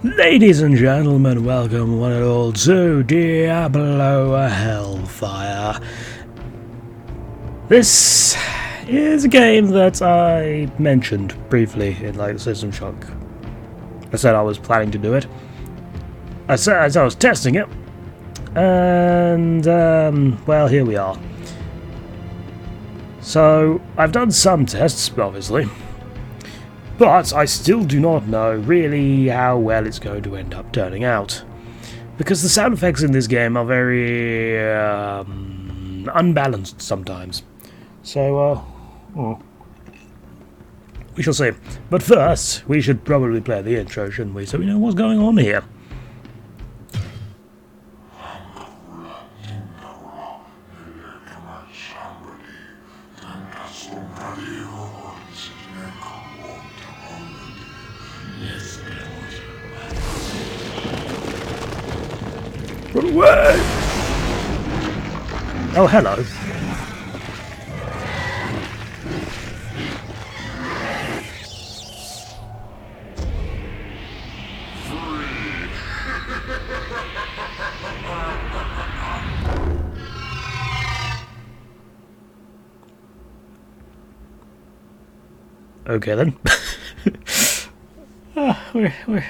Ladies and gentlemen, welcome one and all to Diablo Hellfire. This is a game that I mentioned briefly in like System Shock. I said I was planning to do it. I said as I was testing it, and well, here we are. So I've done some tests, obviously. But I still do not know really how well it's going to end up turning out. Because the sound effects in this game are very unbalanced sometimes. So, we shall see. But first, we should probably play the intro, shouldn't we? So we know what's going on here. Run away! Oh, hello. Okay then.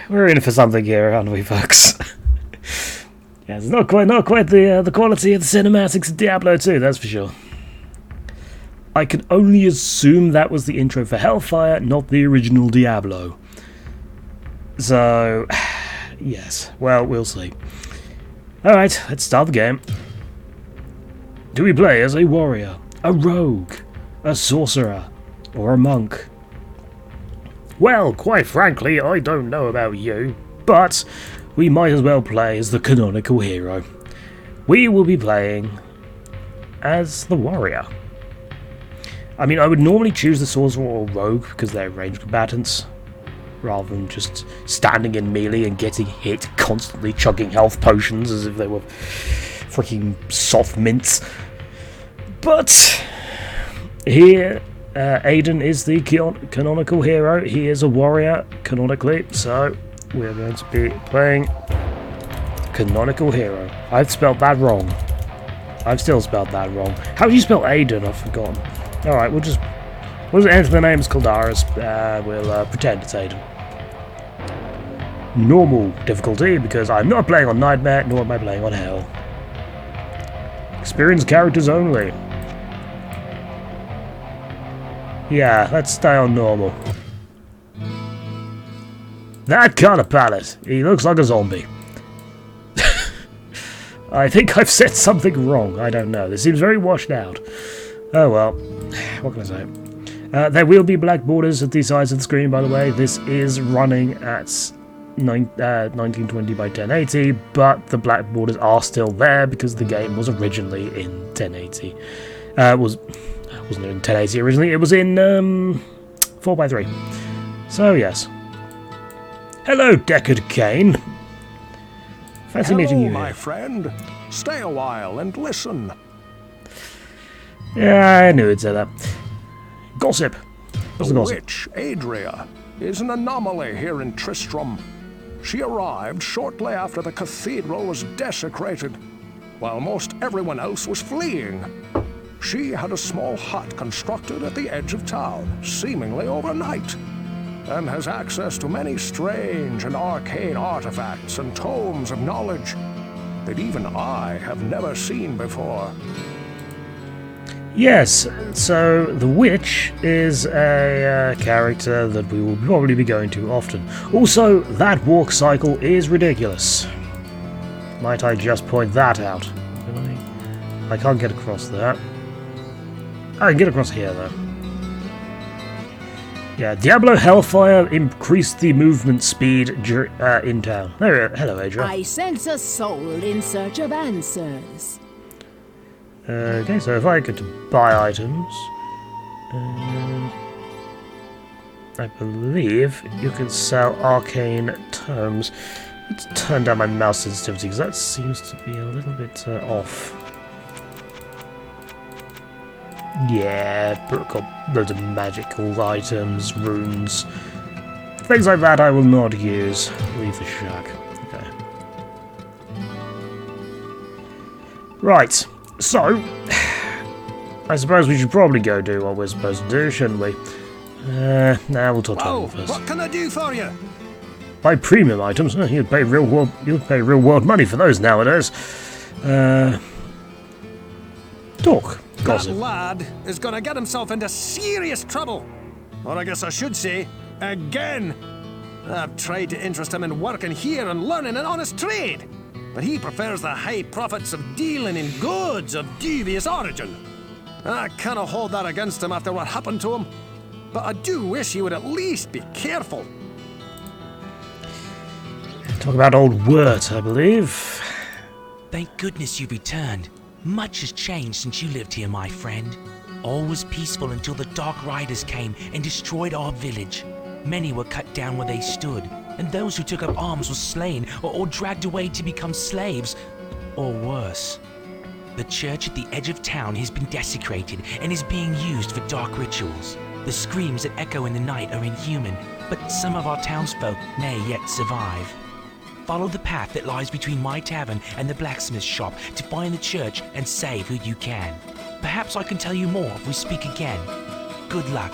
We're in for something here, aren't we, folks? Yeah, it's not quite the quality of the cinematics of Diablo 2, that's for sure. I can only assume that was the intro for Hellfire, not the original Diablo. So, yes, well, we'll see. Alright, let's start the game. Do we play as a warrior, a rogue, a sorcerer, or a monk? Well, quite frankly, I don't know about you, but we might as well play as the canonical hero. We will be playing as the warrior. I mean, I would normally choose the sorcerer or rogue because they're ranged combatants, rather than just standing in melee and getting hit, constantly chugging health potions as if they were freaking soft mints. But here, Aiden is the canonical hero. He is a warrior, canonically, so we're going to be playing canonical hero. I've spelled that wrong. I've still spelled that wrong. How do you spell Aiden? I've forgotten. Alright, we'll just enter the name as Caldaris. We'll pretend it's Aiden. Normal difficulty, because I'm not playing on Nightmare, nor am I playing on Hell. Experienced characters only. Yeah, let's stay on normal. That kind of palette. He looks like a zombie. I think I've said something wrong. I don't know. This seems very washed out. Oh well. What can I say? There will be black borders at the sides of the screen, by the way. This is running at 1920 by 1080, but the black borders are still there because the game was originally in 1080. Wasn't in 1080 originally. It was in 4x3. So yes. Hello, Deckard Kane. Fancy meeting you here. My friend. Stay a while and listen. Yeah, I knew he'd say that. Gossip. What's the gossip? Witch, Adria, is an anomaly here in Tristram. She arrived shortly after the cathedral was desecrated, while most everyone else was fleeing. She had a small hut constructed at the edge of town, seemingly overnight, and has access to many strange and arcane artifacts and tomes of knowledge that even I have never seen before. Yes, so the witch is a character that we will probably be going to often. Also, that walk cycle is ridiculous. Might I just point that out? Can I can't get across that. I can get across here, though. Yeah, Diablo Hellfire increased the movement speed in town. There, hello, Adria. I sense a soul in search of answers. Okay, so if I go to buy items, I believe you can sell arcane tomes. Let's turn down my mouse sensitivity because that seems to be a little bit off. Yeah, got loads of magical items, runes, Things like that I will not use. Leave the shack. Okay. Right. So, I suppose we should probably go do what we're supposed to do, shouldn't we? We'll talk to him first. What can I do for you? Buy premium items. You'd pay real world money for those nowadays. Talk. Gossip. That lad is gonna get himself into serious trouble. Or I guess I should say, again. I've tried to interest him in working here and learning an honest trade. But he prefers the high profits of dealing in goods of dubious origin. I cannot hold that against him after what happened to him. But I do wish he would at least be careful. Talk about old Wirt, I believe. Thank goodness you returned. Much has changed since you lived here, my friend. All was peaceful until the Dark Riders came and destroyed our village. Many were cut down where they stood, and those who took up arms were slain or dragged away to become slaves, or worse. The church at the edge of town has been desecrated and is being used for dark rituals. The screams that echo in the night are inhuman, but some of our townsfolk may yet survive. Follow the path that lies between my tavern and the blacksmith's shop to find the church and save who you can. Perhaps I can tell you more if we speak again. Good luck.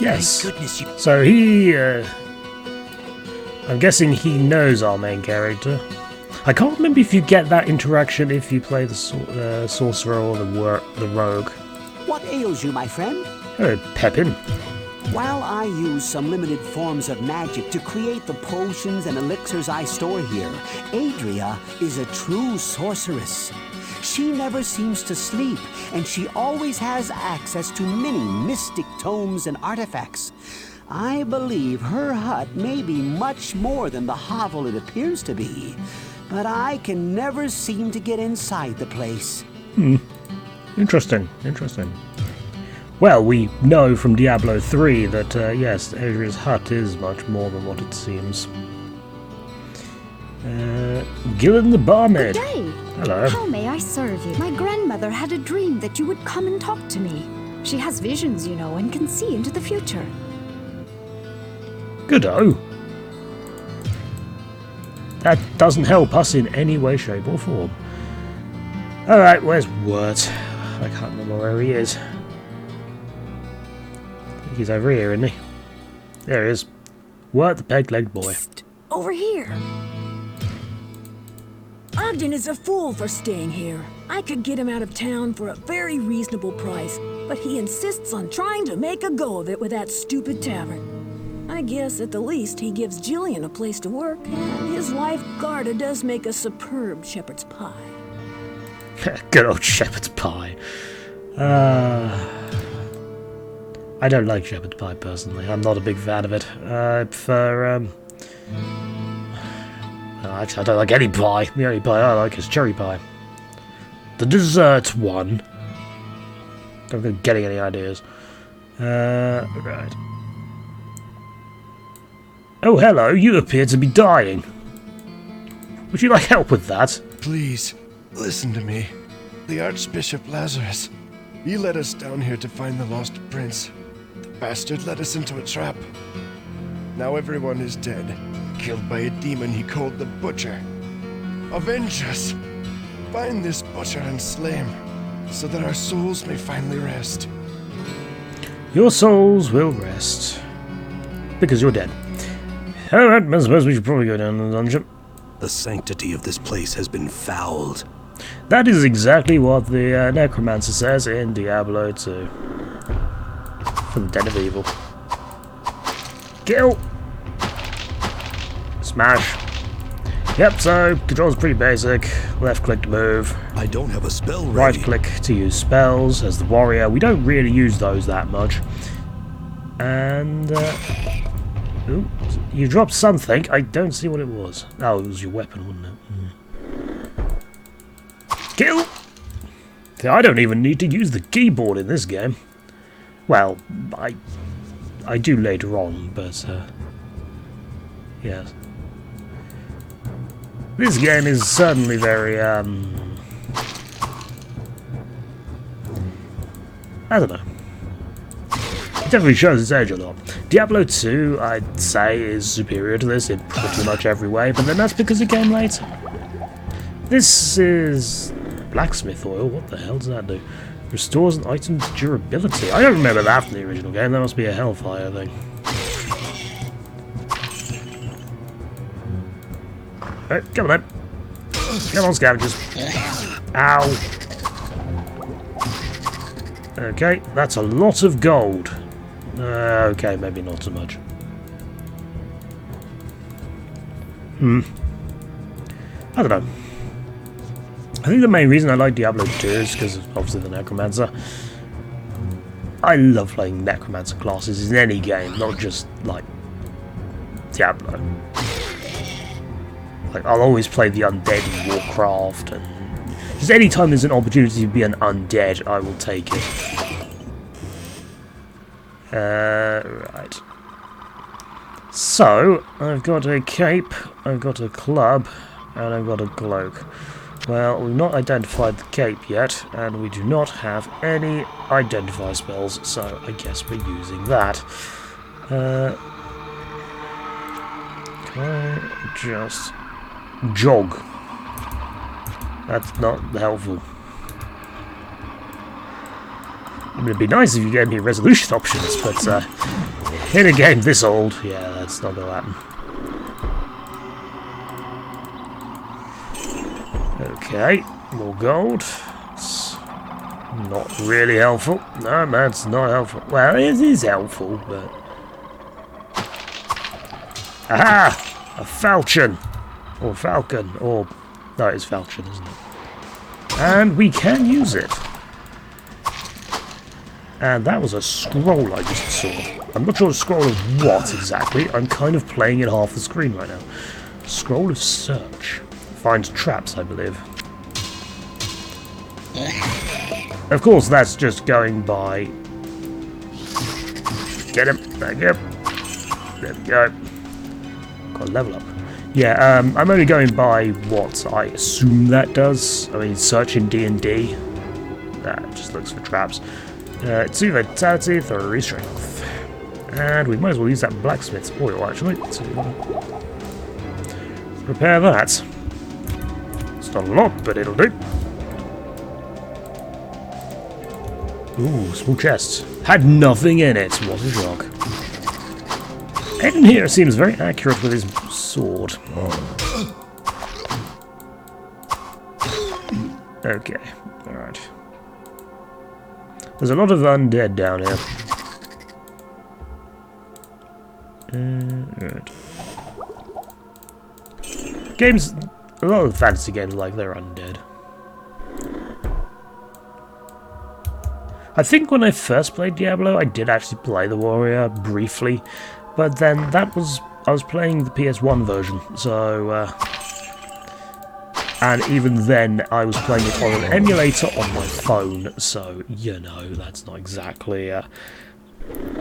Yes. Thank goodness you... So he, I'm guessing he knows our main character. I can't remember if you get that interaction if you play the sorcerer or the rogue. What ails you, my friend? Oh, Pepin. While I use some limited forms of magic to create the potions and elixirs I store here, Adria is a true sorceress. She never seems to sleep, and she always has access to many mystic tomes and artifacts. I believe her hut may be much more than the hovel it appears to be, but I can never seem to get inside the place. Interesting. Well, we know from Diablo 3 that, yes, Adria's hut is much more than what it seems. Gillen the barmaid. Good day. Hello. How may I serve you? My grandmother had a dream that you would come and talk to me. She has visions, you know, and can see into the future. Good-o. That doesn't help us in any way, shape or form. Alright, where's Wirt? I can't remember where he is. I think he's over here, isn't he? There he is. Wirt the peg-legged boy. Psst, over here. Ogden is a fool for staying here. I could get him out of town for a very reasonable price, but he insists on trying to make a go of it with that stupid tavern. I guess at the least he gives Jillian a place to work, and his wife Garda does make a superb shepherd's pie. Good old shepherd's pie. I don't like shepherd's pie personally. I'm not a big fan of it. I prefer actually, I don't like any pie. The only pie I like is cherry pie. The dessert one. Don't getting any ideas. Right. Oh, hello. You appear to be dying. Would you like help with that? Please, listen to me. The Archbishop Lazarus. He led us down here to find the lost prince. The bastard led us into a trap. Now everyone is dead, killed by a demon he called the Butcher. Avenge us! Find this butcher and slay him, so that our souls may finally rest. Your souls will rest. Because you're dead. Alright, I suppose we should probably go down to the dungeon. The sanctity of this place has been fouled. That is exactly what the Necromancer says in Diablo 2. For the Den of Evil. Kill! Smash. Yep, so control's pretty basic. Left click to move. I don't have a spell ready. Right click to use spells. As the warrior, we don't really use those that much. And ooh, you dropped something. I don't see what it was. Oh, it was your weapon, wasn't it? Kill! I don't even need to use the keyboard in this game. Well, I do later on, but yes. This game is certainly very I don't know. definitely shows its age a lot. Diablo 2, I'd say, is superior to this in pretty much every way, but then that's because it came later. This is blacksmith oil. What the hell does that do? Restores an item's durability. I don't remember that from the original game. That must be a Hellfire thing. Alright, come on then. Come on, scavengers. Ow. Okay, that's a lot of gold. Okay, maybe not so much. I don't know. I think the main reason I like Diablo 2 is because of obviously the Necromancer. I love playing Necromancer classes in any game, not just like Diablo. Like, I'll always play the undead in Warcraft, and just any time there's an opportunity to be an undead, I will take it. Right. So, I've got a cape, I've got a club, and I've got a cloak. Well, we've not identified the cape yet, and we do not have any identify spells, so I guess we're using that. Can I just jog? That's not helpful. I mean, it'd be nice if you gave me resolution options, but in a game this old, yeah, that's not gonna happen. Okay, more gold. It's not really helpful. No, that's not helpful. Well, it is helpful, but... Aha! A falchion! Or falcon, or... No, it's falchion, isn't it? And we can use it. And that was a scroll I just saw. I'm not sure a scroll of what exactly. I'm kind of playing it half the screen right now. Scroll of search. Finds traps, I believe. Of course, that's just going by... Get him. Thank you. There we go. Got a level up. Yeah, I'm only going by what I assume that does. I mean, search in D&D. That just looks for traps. 2 vitality, 3 strength. And we might as well use that blacksmith's oil, actually, to prepare that. It's not a lot, but it'll do. Ooh, small chest. Had nothing in it. What a shock. Eden here seems very accurate with his sword. Okay, alright. There's a lot of undead down here. Right. Games, a lot of fantasy games like they're undead. I think when I first played Diablo, I did actually play the warrior briefly, but then that was, I was playing the PS1 version, so, and even then I was playing it on an emulator on my phone, so, you know, that's not exactly,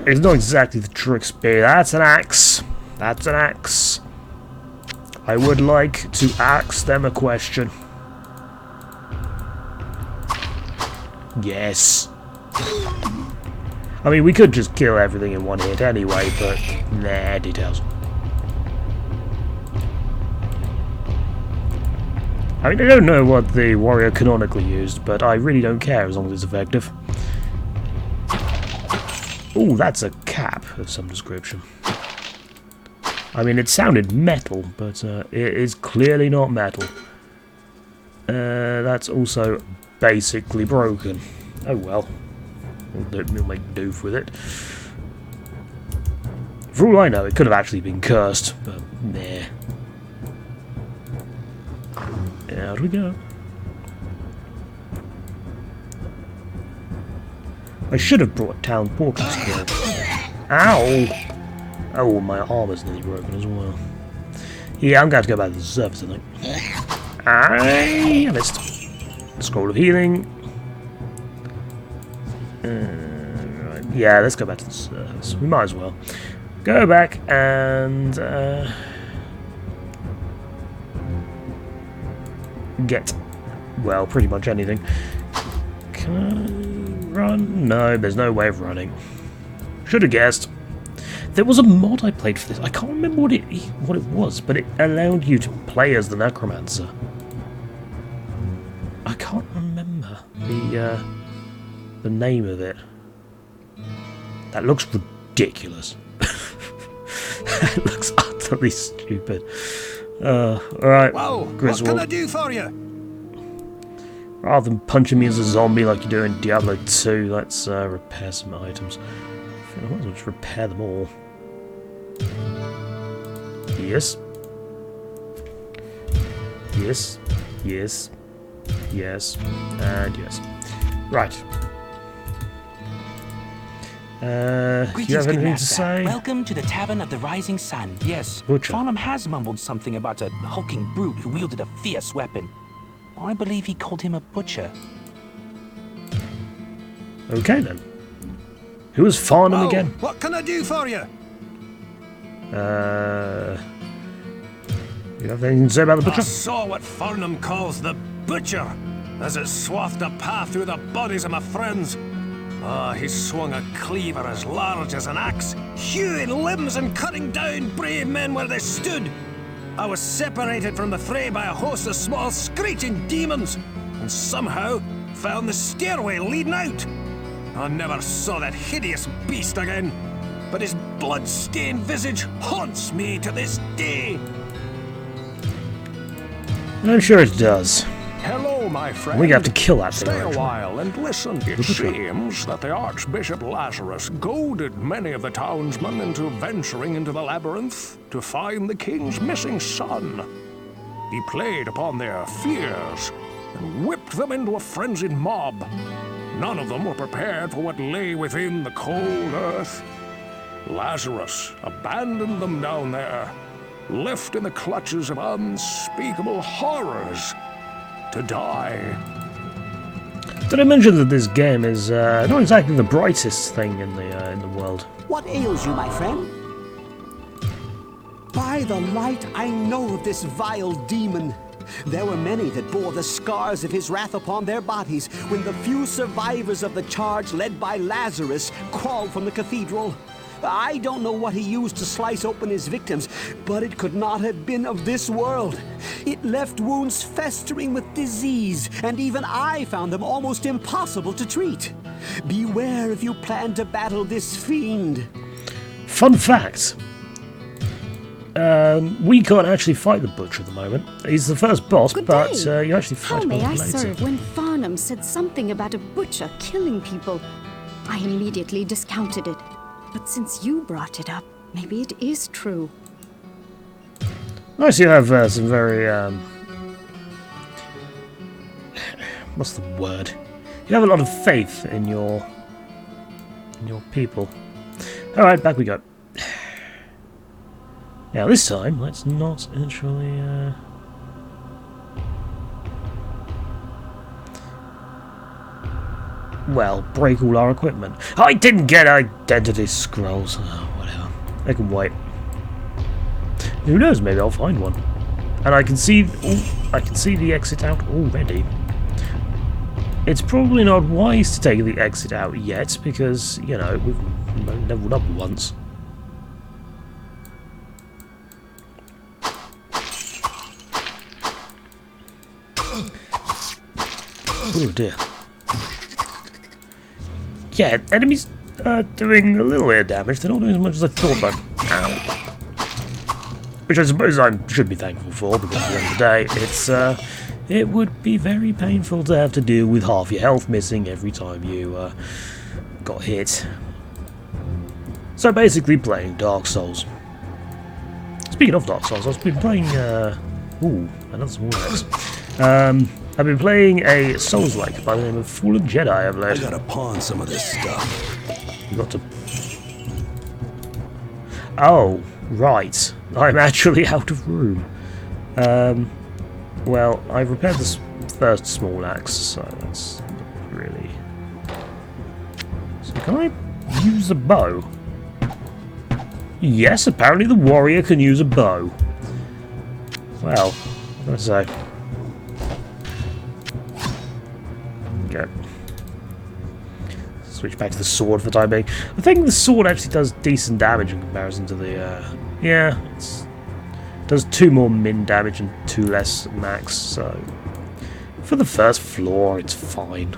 it's not exactly the true experience. That's an axe. That's an axe. I would like to ask them a question. Yes. I mean, we could just kill everything in one hit anyway, but nah, details. I mean, I don't know what the warrior canonically used, but I really don't care as long as it's effective. Ooh, that's a cap of some description. I mean, it sounded metal, but it is clearly not metal. That's also basically broken. Oh well. We'll make do with it. For all I know, it could have actually been cursed, but nah. Out we go. I should have brought town portraits here. Ow! Oh, my armor's nearly broken as well. Yeah, I'm going to go back to the surface, I think. I missed. Scroll of healing. Right. Yeah, let's go back to the surface. We might as well. Go back and get, well, pretty much anything. Can I run? No, there's no way of running. Should have guessed. There was a mod I played for this. I can't remember what it was, but it allowed you to play as the Necromancer. I can't remember the name of it. That looks ridiculous. It looks utterly stupid. Alright, Griswold. What can I do for you? Rather than punching me as a zombie like you do in Diablo 2, let's repair some items. I might as well just repair them all. Yes. Yes. Yes. Yes. And yes. Right. You have anything to say? Welcome to the Tavern of the Rising Sun. Yes, Butcher. Farnham has mumbled something about a hulking brute who wielded a fierce weapon. I believe he called him a butcher. Okay then. Who is Farnham again? What can I do for you? You have anything to say about the I butcher? saw what Farnham calls the butcher, as it swathed a path through the bodies of my friends. He swung a cleaver as large as an axe, hewing limbs and cutting down brave men where they stood. I was separated from the fray by a host of small screeching demons, and somehow found the stairway leading out. I never saw that hideous beast again, but his blood-stained visage haunts me to this day. I'm sure it does. Hello, my friend. We have to kill that thing. Stay a actually. while and listen. It seems that the Archbishop Lazarus goaded many of the townsmen into venturing into the labyrinth to find the king's missing son. He played upon their fears and whipped them into a frenzied mob. None of them were prepared for what lay within the cold earth. Lazarus abandoned them down there, left in the clutches of unspeakable horrors, to die. Did I mention that this game is not exactly the brightest thing in the world? What ails you, my friend? By the light, I know of this vile demon. There were many that bore the scars of his wrath upon their bodies when the few survivors of the charge led by Lazarus crawled from the cathedral. I don't know what he used to slice open his victims, but it could not have been of this world. It left wounds festering with disease, and even I found them almost impossible to treat. Beware if you plan to battle this fiend. Fun fact. We can't actually fight the Butcher at the moment. He's the first boss, Good but day. you actually fight How him may I later. serve when Farnham said something about a butcher killing people? I immediately discounted it. But since you brought it up, maybe it is true. Nice, you have some very what's the word? You have a lot of faith in your people. All right, back we go. Now this time, let's not actually. Well, break all our equipment. I didn't get identity scrolls. Oh, whatever. They can wait. Who knows? Maybe I'll find one. And I can see. I can see the exit out already. It's probably not wise to take the exit out yet because we've leveled up once. Oh dear. Yeah, enemies are doing a little bit of damage. They're not doing as much as I thought, but which I suppose I should be thankful for, because at the end of the day, it would be very painful to have to deal with half your health missing every time you got hit. So basically playing Dark Souls. Speaking of Dark Souls, I've been playing, another small axe. I've been playing a Souls-like by the name of Fallen Jedi, I've I learned. gotta pawn some of this stuff. You got to... Oh, right. I'm actually out of room. Well, I've repaired this first small axe, so that's not really... So can I use a bow? Yes, apparently the warrior can use a bow. Well, what can I say? Okay. switch back to the sword for the time being. I think the sword actually does decent damage in comparison to the, yeah, it does 2 more min damage and 2 less max, so for the first floor, it's fine.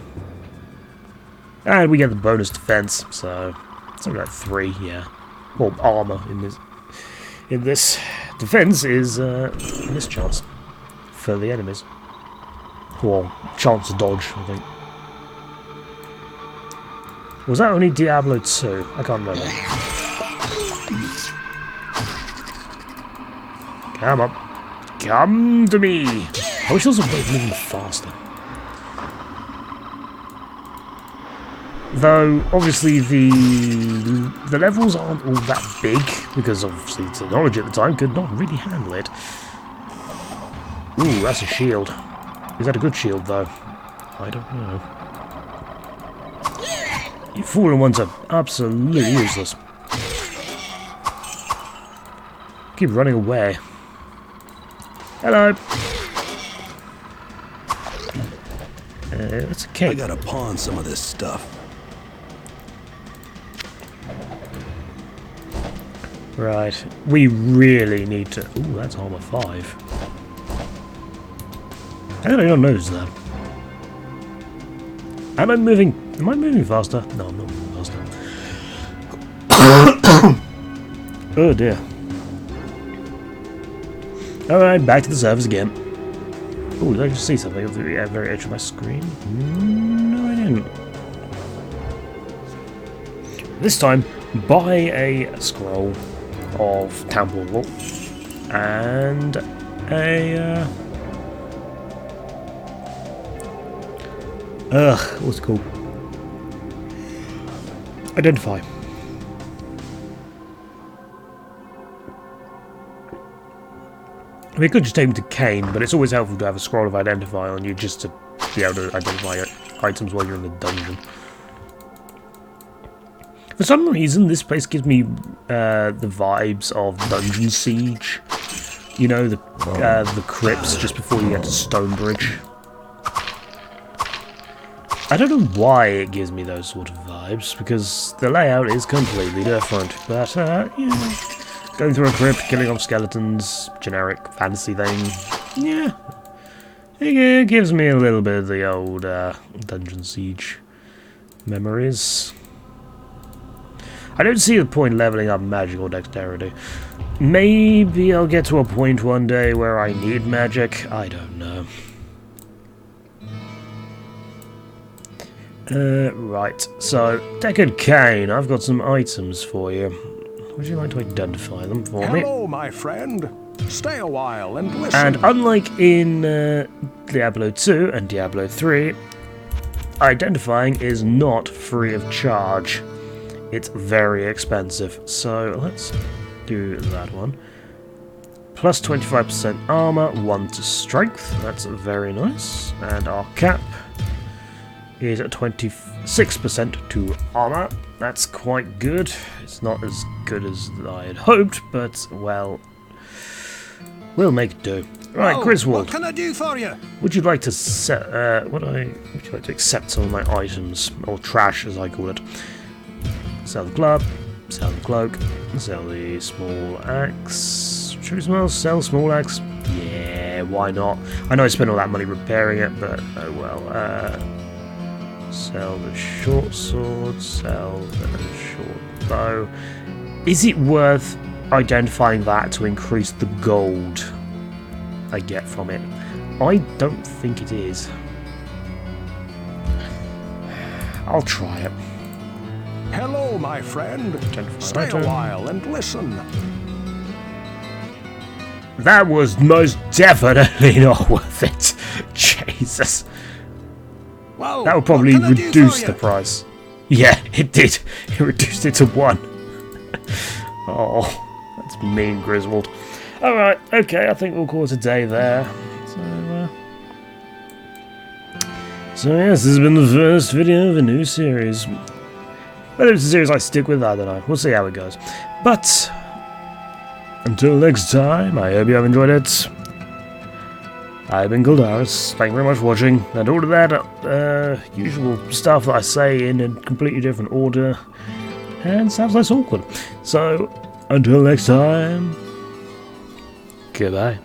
And we get the bonus defense, so it's only like 3, yeah. Well, armor in this. In this, defense is mischance for the enemies. Or chance to dodge, I think. Was that only Diablo 2? I can't remember. Come on. Come to me! I wish there was a way of moving faster. Though, obviously, the levels aren't all that big, because obviously technology at the time could not really handle it. Ooh, that's a shield. Is that a good shield, though? I don't know. You fallen ones are absolutely useless. Keep running away. Hello. It's okay. I gotta pawn some of this stuff. Right. We really need to... Ooh, that's armor 5. How did I not notice that? Am I moving faster? No, I'm not moving faster. Oh dear. Alright, back to the surface again. Oh, did I just see something at the very edge of my screen? No, I didn't. This time, buy a scroll of Temple Law and a what's it called? Identify. I mean, it could just take me to Kane, but it's always helpful to have a scroll of Identify on you just to be able to identify items while you're in the dungeon. For some reason, this place gives me the vibes of Dungeon Siege. You know, the crypts just before you get to Stonebridge. I don't know why it gives me those sort of vibes, because the layout is completely different. But, yeah, going through a crypt, killing off skeletons, generic fantasy thing. Yeah, it gives me a little bit of the old Dungeon Siege memories. I don't see the point leveling up magic or dexterity. Maybe I'll get to a point one day where I need magic. I don't know. Right, so, Deckard Cain, I've got some items for you. Would you like to identify them for me? Hello, my friend. Stay a while and listen. And unlike in Diablo 2 and Diablo 3, identifying is not free of charge. It's very expensive, so let's do that one. Plus 25% armor, 1 to strength, that's very nice. And our cap is at 26% to armor. That's quite good. It's not as good as I had hoped, but, well, we'll make it do. Right, Griswold. What can I do for you? Would you like to would you like to accept some of my items, or trash as I call it? Sell the club, sell the cloak, sell the small axe. Should we sell small axe? Yeah, why not? I know I spent all that money repairing it, but oh well. Sell the short sword, sell the short bow. Is it worth identifying that to increase the gold I get from it? I don't think it is. I'll try it. Hello, my friend. Stay a while and listen. That was most definitely not worth it. Jesus. Well, that would probably reduce the price. Yeah, it did. It reduced it to 1. Oh, that's mean, Griswold. Alright, okay, I think we'll call it a day there. So yes, this has been the first video of a new series. Whether it's a series I stick with, I don't know. We'll see how it goes. But, until next time, I hope you have enjoyed it. I've been Caldaris. Thank you very much for watching. And all of that usual stuff that I say in a completely different order. And sounds less awkward. So, until next time, goodbye.